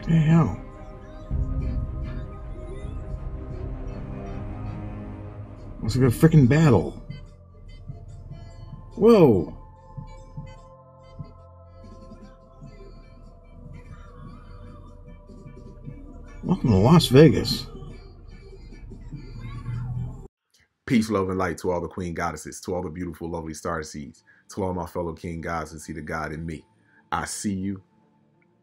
The hell? Looks like a freaking battle. Whoa. Welcome to Las Vegas. Peace, love, and light to all the queen goddesses, to all the beautiful, lovely star seeds, to all my fellow king gods who see the God in me. I see you.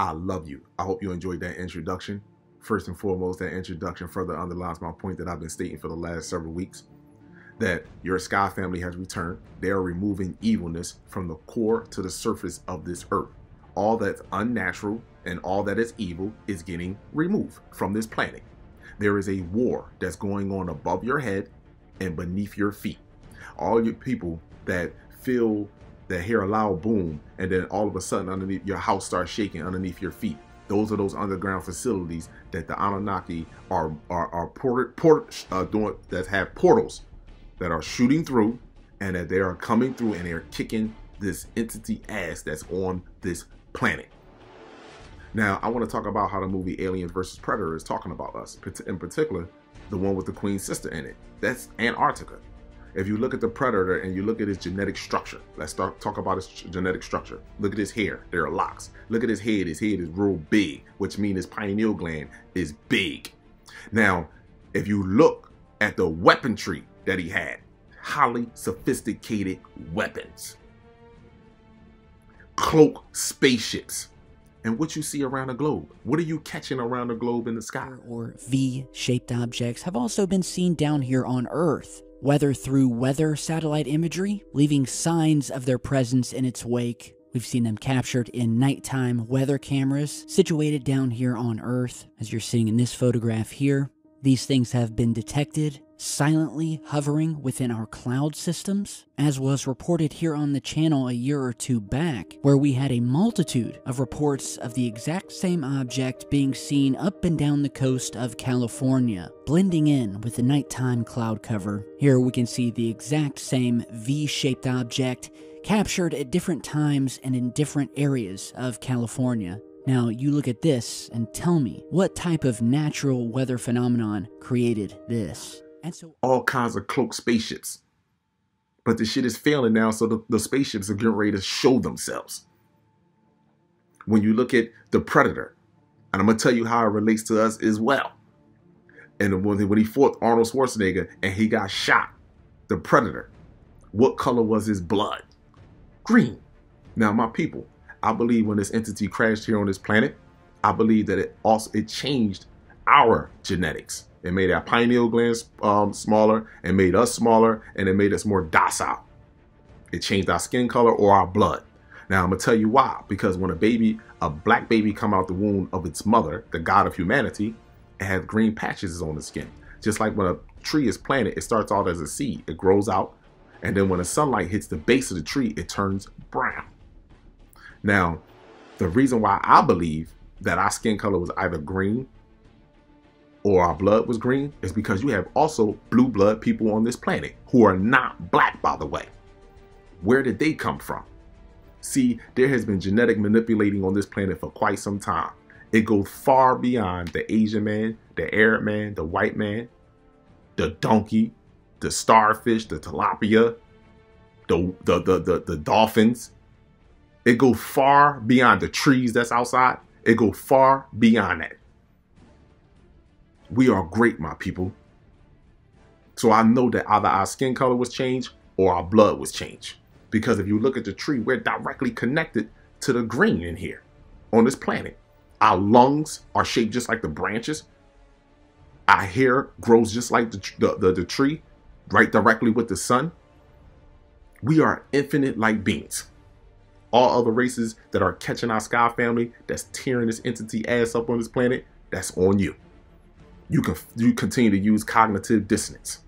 I love you. I hope you enjoyed that introduction. First and foremost, that introduction further underlines my point that I've been stating for the last several weeks, that your sky family has returned. They are removing evilness from the core to the surface of this earth. All that's unnatural and all that is evil is getting removed from this planet. There is a war that's going on above your head and beneath your feet. All you people that feel that hear a loud boom and then all of a sudden underneath your house starts shaking underneath your feet. Those are those underground facilities that the Anunnaki are doing, that have portals that are shooting through, and that they are coming through and they're kicking this entity ass that's on this planet. Now, I want to talk about how the movie Aliens versus Predator is talking about us, in particular, the one with the Queen's sister in it. That's Antarctica. If you look at the Predator and you look at his genetic structure, let's talk about his genetic structure. Look at his hair, there are locks. Look at his head is real big, which means his pineal gland is big. Now, if you look at the weaponry that he had, highly sophisticated weapons, cloak spaceships, and what you see around the globe. What are you catching around the globe in the sky? Or V-shaped objects have also been seen down here on Earth, whether through weather satellite imagery, leaving signs of their presence in its wake. We've seen them captured in nighttime weather cameras situated down here on Earth, as you're seeing in this photograph here. These things have been detected silently hovering within our cloud systems, as was reported here on the channel a year or two back, where we had a multitude of reports of the exact same object being seen up and down the coast of California, blending in with the nighttime cloud cover. Here we can see the exact same V-shaped object captured at different times and in different areas of California. Now, you look at this and tell me, what type of natural weather phenomenon created this? And so all kinds of cloaked spaceships. But the shit is failing now, so the spaceships are getting ready to show themselves. When you look at the Predator, and I'm going to tell you how it relates to us as well. And when he fought Arnold Schwarzenegger and he got shot, the Predator, what color was his blood? Green. Now, my people, I believe when this entity crashed here on this planet, I believe that it changed our genetics. It made our pineal glands smaller, and made us smaller, and it made us more docile. It changed our skin color or our blood. Now, I'm going to tell you why. Because when a black baby come out the womb of its mother, the God of humanity, it has green patches on the skin. Just like when a tree is planted, it starts out as a seed. It grows out, and then when the sunlight hits the base of the tree, it turns brown. Now, the reason why I believe that our skin color was either green or our blood was green is because you have also blue blood people on this planet who are not black, by the way. Where did they come from? See, there has been genetic manipulating on this planet for quite some time. It goes far beyond the Asian man, the Arab man, the white man, the donkey, the starfish, the tilapia, the dolphins. It goes far beyond the trees that's outside. It goes far beyond that. We are great, my people. So I know that either our skin color was changed or our blood was changed. Because if you look at the tree, we're directly connected to the green in here on this planet. Our lungs are shaped just like the branches. Our hair grows just like the tree, right directly with the sun. We are infinite light beings. All other races that are catching our sky family, that's tearing this entity ass up on this planet, that's on you. You continue to use cognitive dissonance.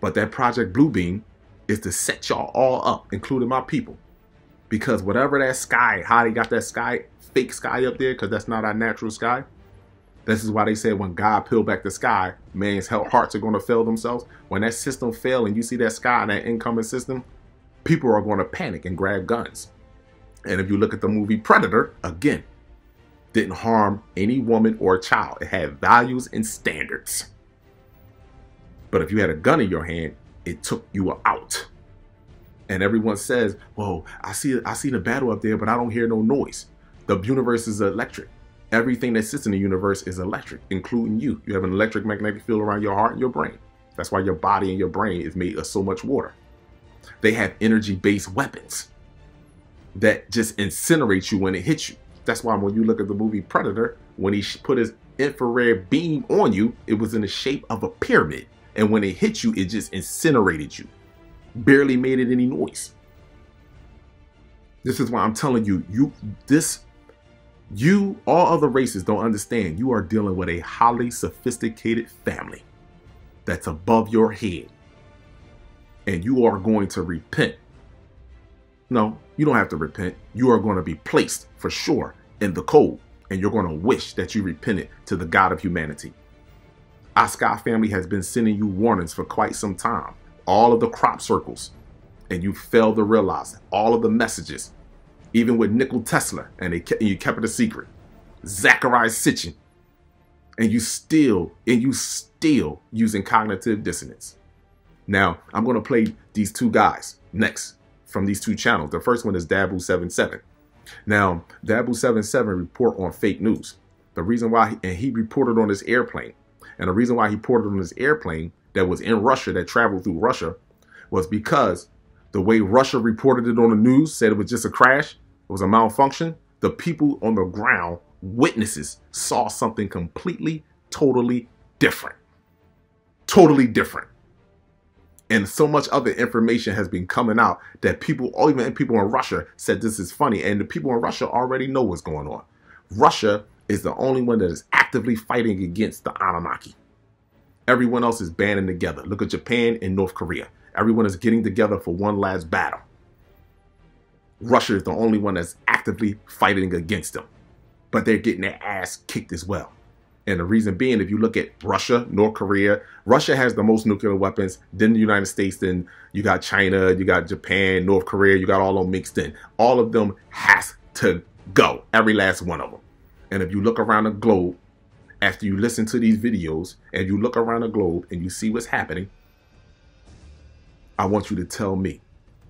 But that Project Bluebeam is to set y'all all up, including my people. Because whatever that sky, how they got that sky, fake sky up there, because that's not our natural sky. This is why they said when God peeled back the sky, man's hearts are going to fail themselves. When that system fails and you see that sky and that incoming system, people are going to panic and grab guns. And if you look at the movie Predator, again, didn't harm any woman or child. It had values and standards. But if you had a gun in your hand, it took you out. And everyone says, "Whoa, I see the battle up there, but I don't hear no noise." The universe is electric. Everything that sits in the universe is electric, including you. You have an electric magnetic field around your heart and your brain. That's why your body and your brain is made of so much water. They have energy-based weapons that just incinerate you when it hits you. That's why when you look at the movie Predator, when he put his infrared beam on you, it was in the shape of a pyramid. And when it hit you, it just incinerated you. Barely made it any noise. This is why I'm telling you, all other races don't understand. You are dealing with a highly sophisticated family that's above your head. And you are going to repent. No, you don't have to repent. You are going to be placed for sure in the cold. And you're going to wish that you repented to the God of humanity. Our Sky family has been sending you warnings for quite some time. All of the crop circles. And you failed to realize it. All of the messages. Even with Nikola Tesla. And you kept it a secret. Zachariah Sitchin. And you still using cognitive dissonance. Now, I'm going to play these two guys next from these two channels. The first one is Dabu77. Now, Dabu77 report on fake news. The reason why, and he reported on this airplane. And the reason why he reported on this airplane that was in Russia, that traveled through Russia, was because the way Russia reported it on the news, said it was just a crash, it was a malfunction. The people on the ground, witnesses, saw something completely, totally different. Totally different. And so much other information has been coming out that people, even people in Russia, said this is funny. And the people in Russia already know what's going on. Russia is the only one that is actively fighting against the Anunnaki. Everyone else is banding together. Look at Japan and North Korea. Everyone is getting together for one last battle. Russia is the only one that's actively fighting against them. But they're getting their ass kicked as well. And the reason being, if you look at Russia, North Korea, Russia has the most nuclear weapons, then the United States, then you got China, you got Japan, North Korea, you got all of them mixed in. All of them has to go, every last one of them. And if you look around the globe, after you listen to these videos, and you look around the globe and you see what's happening, I want you to tell me,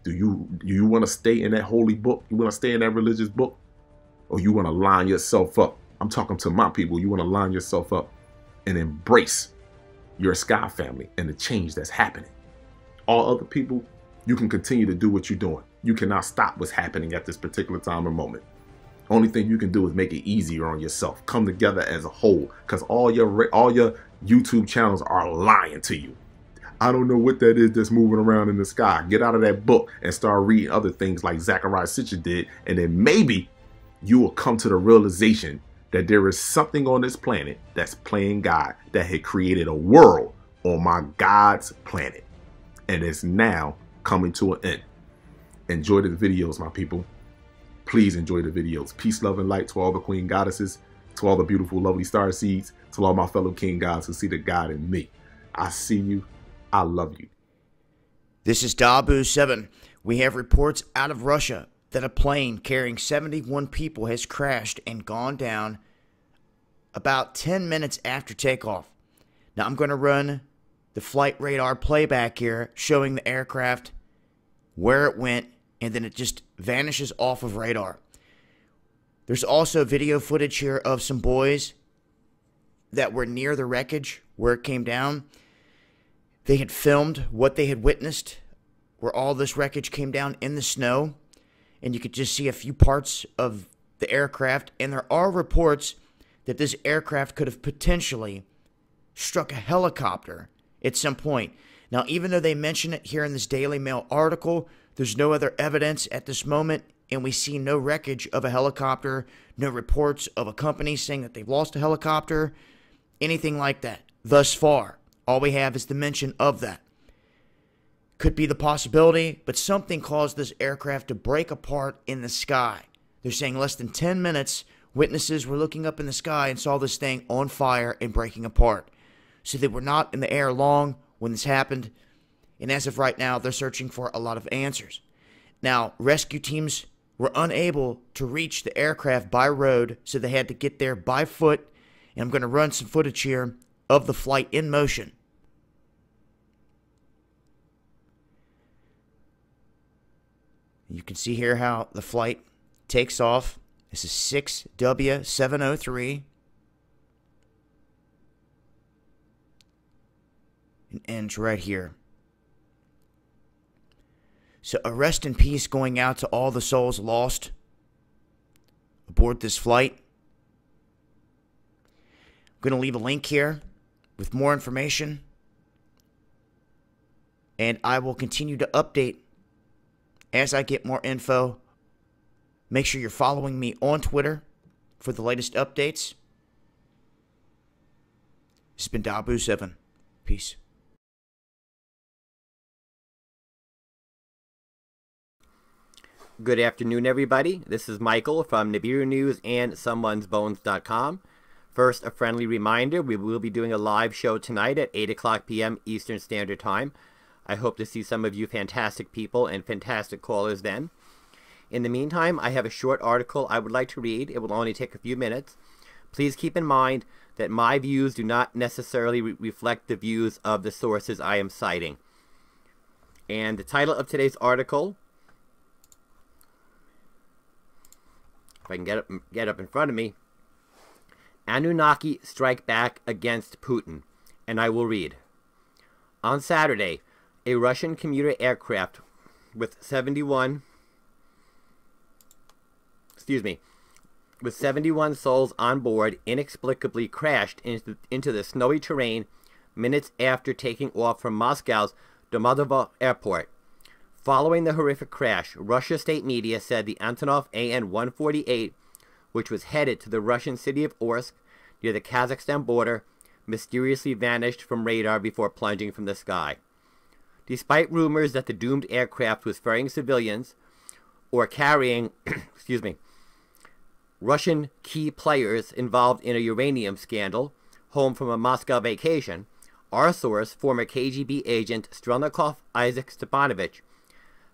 do you want to stay in that holy book? You want to stay in that religious book? Or you want to line yourself up? I'm talking to my people. You want to line yourself up and embrace your Sky family and the change that's happening. All other people, you can continue to do what you're doing. You cannot stop what's happening at this particular time or moment. Only thing you can do is make it easier on yourself. Come together as a whole, because all your YouTube channels are lying to you. I don't know what that is that's moving around in the sky. Get out of that book and start reading other things like Zachariah Sitchin did, and then maybe you will come to the realization that there is something on this planet that's playing God, that had created a world on my God's planet, and it's now coming to an end. Enjoy the videos, my people. Please enjoy the videos. Peace, love, and light to all the queen goddesses, to all the beautiful, lovely star seeds, to all my fellow king gods who see the God in me. I see you. I love you. This is Dabu7. We have reports out of Russia that a plane carrying 71 people has crashed and gone down about 10 minutes after takeoff. Now I'm going to run the flight radar playback here showing the aircraft, where it went, and then it just vanishes off of radar. There's also video footage here of some boys that were near the wreckage where it came down. They had filmed what they had witnessed, where all this wreckage came down in the snow, and you could just see a few parts of the aircraft. And there are reports that this aircraft could have potentially struck a helicopter at some point. Now, even though they mention it here in this Daily Mail article, there's no other evidence at this moment, and we see no wreckage of a helicopter, no reports of a company saying that they've lost a helicopter, anything like that thus far. All we have is the mention of that. Could be the possibility, but something caused this aircraft to break apart in the sky. They're saying less than 10 minutes, witnesses were looking up in the sky and saw this thing on fire and breaking apart. So they were not in the air long when this happened. And as of right now, they're searching for a lot of answers. Now, rescue teams were unable to reach the aircraft by road, so they had to get there by foot. And I'm going to run some footage here of the flight in motion. You can see here how the flight takes off. This is 6W703. And ends right here. So a rest in peace going out to all the souls lost aboard this flight. I'm going to leave a link here with more information. And I will continue to update as I get more info. Make sure you're following me on Twitter for the latest updates. This has been Dabu7. Peace. Good afternoon, everybody. This is Michael from Nibiru News and Someone'sBones.com. First, a friendly reminder, we will be doing a live show tonight at 8 o'clock p.m. Eastern Standard Time. I hope to see some of you fantastic people and fantastic callers then. In the meantime, I have a short article I would like to read. It will only take a few minutes. Please keep in mind that my views do not necessarily reflect the views of the sources I am citing. And the title of today's article, if I can get up in front of me, Anunnaki strike back against Putin. And I will read. On Saturday, a Russian commuter aircraft with 71 souls on board inexplicably crashed into the snowy terrain minutes after taking off from Moscow's Domodedovo airport. Following the horrific crash, Russia state media said the Antonov An-148, which was headed to the Russian city of Orsk near the Kazakhstan border, mysteriously vanished from radar before plunging from the sky. Despite rumors that the doomed aircraft was ferrying civilians or carrying Russian key players involved in a uranium scandal, home from a Moscow vacation, our source, former KGB agent Strelnikov Isaac Stepanovich,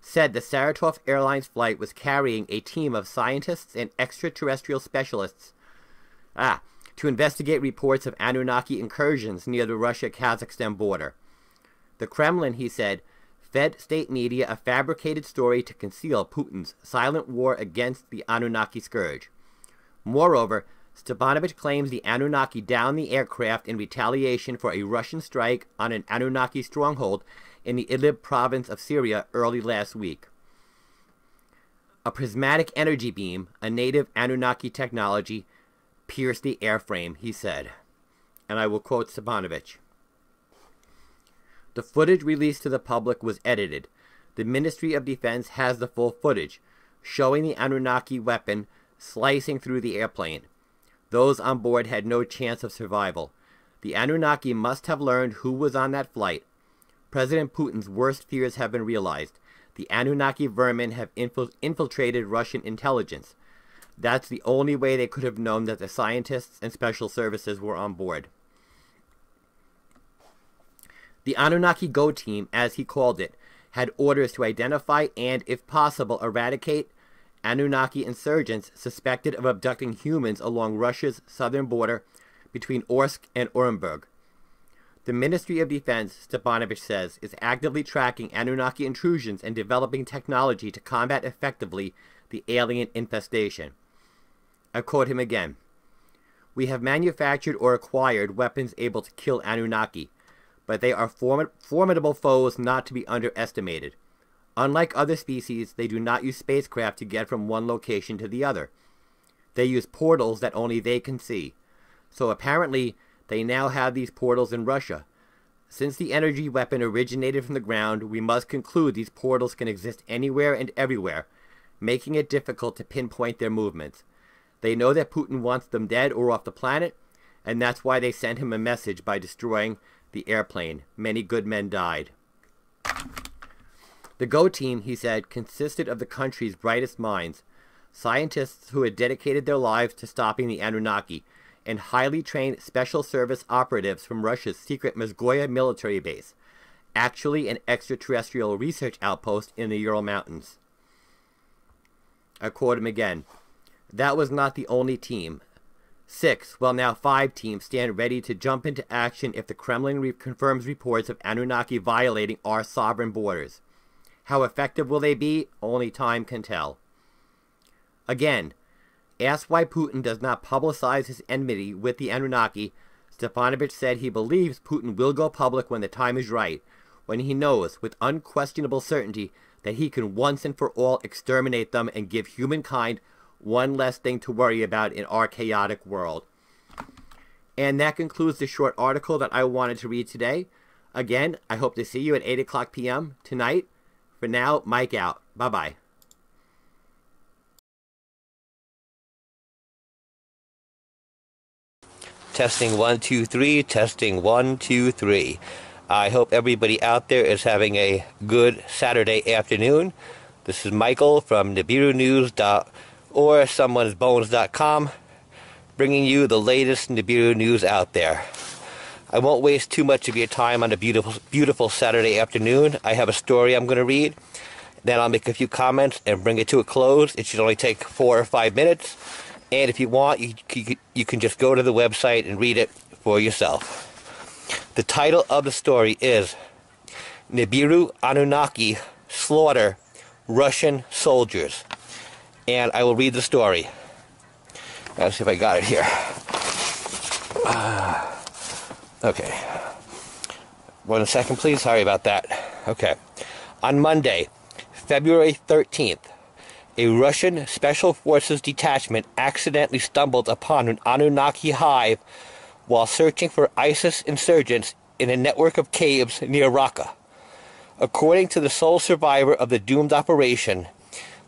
said the Saratov Airlines flight was carrying a team of scientists and extraterrestrial specialists to investigate reports of Anunnaki incursions near the Russia-Kazakhstan border. The Kremlin, he said, fed state media a fabricated story to conceal Putin's silent war against the Anunnaki scourge. Moreover, Stepanovich claims the Anunnaki downed the aircraft in retaliation for a Russian strike on an Anunnaki stronghold in the Idlib province of Syria early last week. A prismatic energy beam, a native Anunnaki technology, pierced the airframe, he said. And I will quote Stepanovich. The footage released to the public was edited. The Ministry of Defense has the full footage, showing the Anunnaki weapon slicing through the airplane. Those on board had no chance of survival. The Anunnaki must have learned who was on that flight. President Putin's worst fears have been realized. The Anunnaki vermin have infiltrated Russian intelligence. That's the only way they could have known that the scientists and special services were on board. The Anunnaki Go Team, as he called it, had orders to identify and, if possible, eradicate Anunnaki insurgents suspected of abducting humans along Russia's southern border between Orsk and Orenburg. The Ministry of Defense, Stepanovich says, is actively tracking Anunnaki intrusions and developing technology to combat effectively the alien infestation. I quote him again. We have manufactured or acquired weapons able to kill Anunnaki, but they are formidable foes not to be underestimated. Unlike other species, they do not use spacecraft to get from one location to the other. They use portals that only they can see. So apparently, they now have these portals in Russia. Since the energy weapon originated from the ground, we must conclude these portals can exist anywhere and everywhere, making it difficult to pinpoint their movements. They know that Putin wants them dead or off the planet, and that's why they sent him a message by destroying the airplane. Many good men died. The Go Team, he said, consisted of the country's brightest minds, scientists who had dedicated their lives to stopping the Anunnaki, and highly trained special service operatives from Russia's secret Mezgoya military base, actually an extraterrestrial research outpost in the Ural Mountains. I quote him again. That was not the only team. 6, well now 5 teams stand ready to jump into action if the Kremlin confirms reports of Anunnaki violating our sovereign borders. How effective will they be? Only time can tell. Again, asked why Putin does not publicize his enmity with the Anunnaki, Stefanovich said he believes Putin will go public when the time is right, when he knows with unquestionable certainty that he can once and for all exterminate them and give humankind one less thing to worry about in our chaotic world. And that concludes the short article that I wanted to read today. Again, I hope to see you at 8 o'clock p.m. tonight. For now, Mike out. Bye-bye. Testing 1 2 3, testing 1 2 3. I hope everybody out there is having a good Saturday afternoon. This is Michael from NibiruNews or someonesbones.com, bringing you the latest Nibiru news out there. I won't waste too much of your time on a beautiful Saturday afternoon. I have a story I'm going to read. Then I'll make a few comments and bring it to a close. It should only take 4 or 5 minutes. And if you want, you can just go to the website and read it for yourself. The title of the story is Nibiru Anunnaki Slaughter Russian Soldiers. And I will read the story. Let's see if I got it here. Okay. 1 second, please. Sorry about that. Okay. On Monday, February 13th, a Russian Special Forces detachment accidentally stumbled upon an Anunnaki hive while searching for ISIS insurgents in a network of caves near Raqqa. According to the sole survivor of the doomed operation,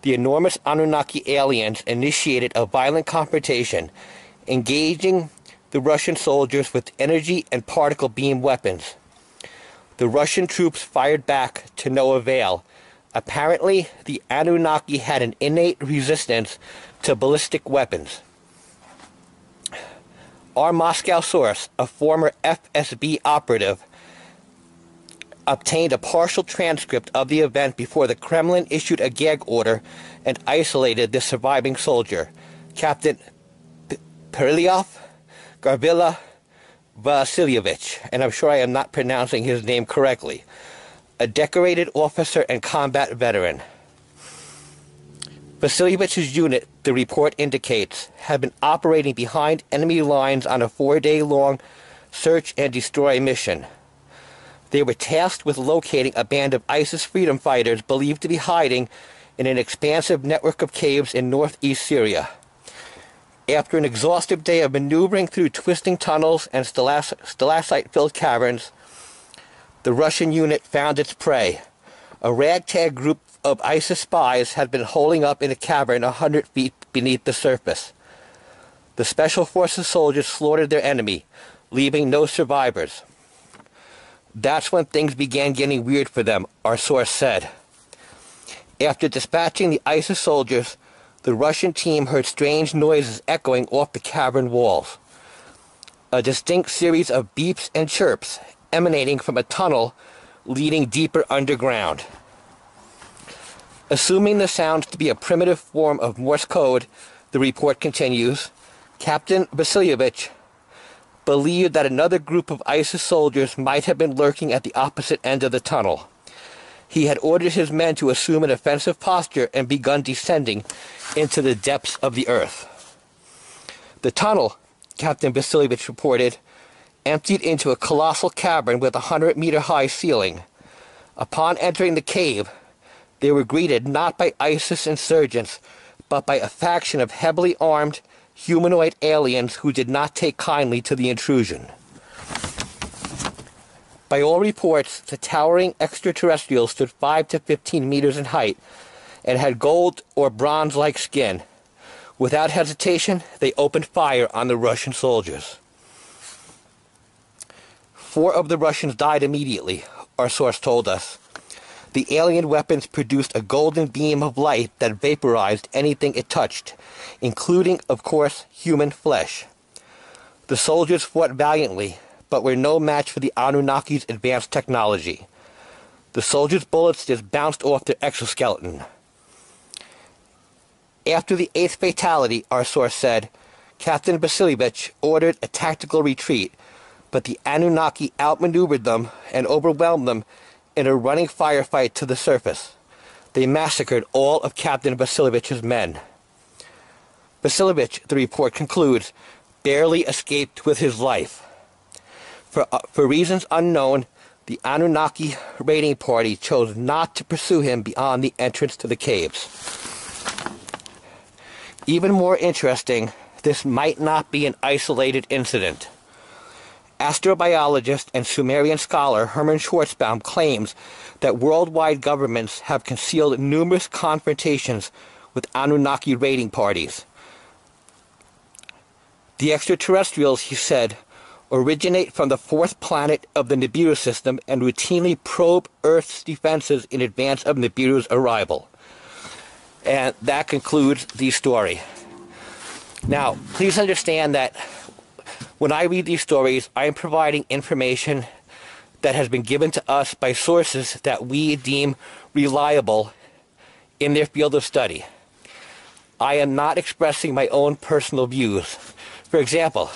the enormous Anunnaki aliens initiated a violent confrontation, engaging the Russian soldiers with energy and particle beam weapons. The Russian troops fired back to no avail. Apparently, the Anunnaki had an innate resistance to ballistic weapons. Our Moscow source, a former FSB operative, obtained a partial transcript of the event before the Kremlin issued a gag order and isolated the surviving soldier, Captain Perilyov Garvila Vasilyevich, and I'm sure I am not pronouncing his name correctly, a decorated officer and combat veteran. Vasilyevich's unit, the report indicates, had been operating behind enemy lines on a 4-day-long search and destroy mission. They were tasked with locating a band of ISIS freedom fighters believed to be hiding in an expansive network of caves in northeast Syria. After an exhaustive day of maneuvering through twisting tunnels and stalactite-filled caverns, the Russian unit found its prey. A ragtag group of ISIS spies had been holing up in a cavern 100 feet beneath the surface. The Special Forces soldiers slaughtered their enemy, leaving no survivors. That's when things began getting weird for them, our source said. After dispatching the ISIS soldiers, the Russian team heard strange noises echoing off the cavern walls. A distinct series of beeps and chirps emanating from a tunnel leading deeper underground. Assuming the sounds to be a primitive form of Morse code, the report continues, Captain Vasilyevich believed that another group of ISIS soldiers might have been lurking at the opposite end of the tunnel. He had ordered his men to assume an offensive posture and begun descending into the depths of the earth. The tunnel, Captain Vasilyevich reported, emptied into a colossal cavern with a 100-meter-high ceiling. Upon entering the cave, they were greeted not by ISIS insurgents, but by a faction of heavily armed, humanoid aliens who did not take kindly to the intrusion. By all reports, the towering extraterrestrials stood 5 to 15 meters in height and had gold or bronze-like skin. Without hesitation, they opened fire on the Russian soldiers. 4 of the Russians died immediately, our source told us. The alien weapons produced a golden beam of light that vaporized anything it touched, including, of course, human flesh. The soldiers fought valiantly, but were no match for the Anunnaki's advanced technology. The soldiers' bullets just bounced off their exoskeleton. After the 8th fatality, our source said, Captain Vasilievich ordered a tactical retreat, but the Anunnaki outmaneuvered them and overwhelmed them in a running firefight to the surface. They massacred all of Captain Vasilievich's men. Vasilievich, the report concludes, barely escaped with his life. For reasons unknown, the Anunnaki raiding party chose not to pursue him beyond the entrance to the caves. Even more interesting, this might not be an isolated incident. Astrobiologist and Sumerian scholar Hermann Schwarzbaum claims that worldwide governments have concealed numerous confrontations with Anunnaki raiding parties. The extraterrestrials, he said, originate from the 4th planet of the Nibiru system and routinely probe Earth's defenses in advance of Nibiru's arrival. And that concludes the story. Now, please understand that when I read these stories, I am providing information that has been given to us by sources that we deem reliable in their field of study. I am not expressing my own personal views. For example,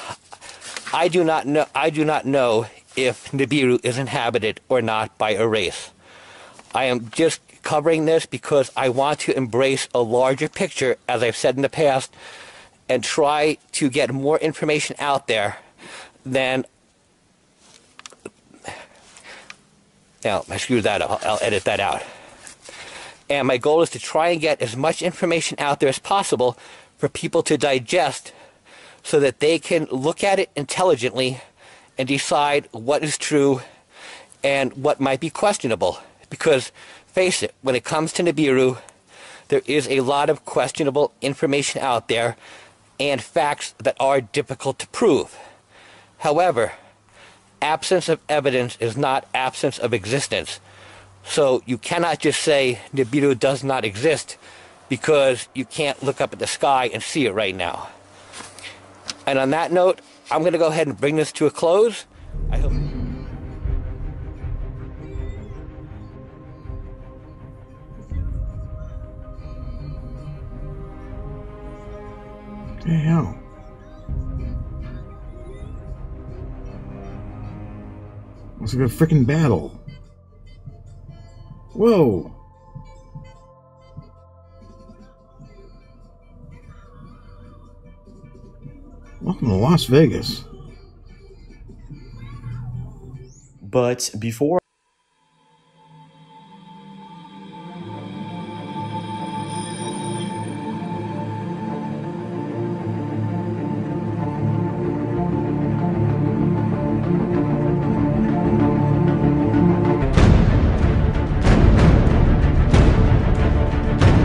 I do not know if Nibiru is inhabited or not by a race. I am just covering this because I want to embrace a larger picture, as I've said in the past, and try to get more information out there than... Now, I screwed that up. I'll edit that out. And my goal is to try and get as much information out there as possible for people to digest so that they can look at it intelligently and decide what is true and what might be questionable. Because, face it, when it comes to Nibiru, there is a lot of questionable information out there and facts that are difficult to prove. However, absence of evidence is not absence of existence. So you cannot just say Nibiru does not exist because you can't look up at the sky and see it right now. And on that note, I'm going to go ahead and bring this to a close. I hope... What the hell? Looks like a freaking battle. Whoa! Welcome to Las Vegas. But before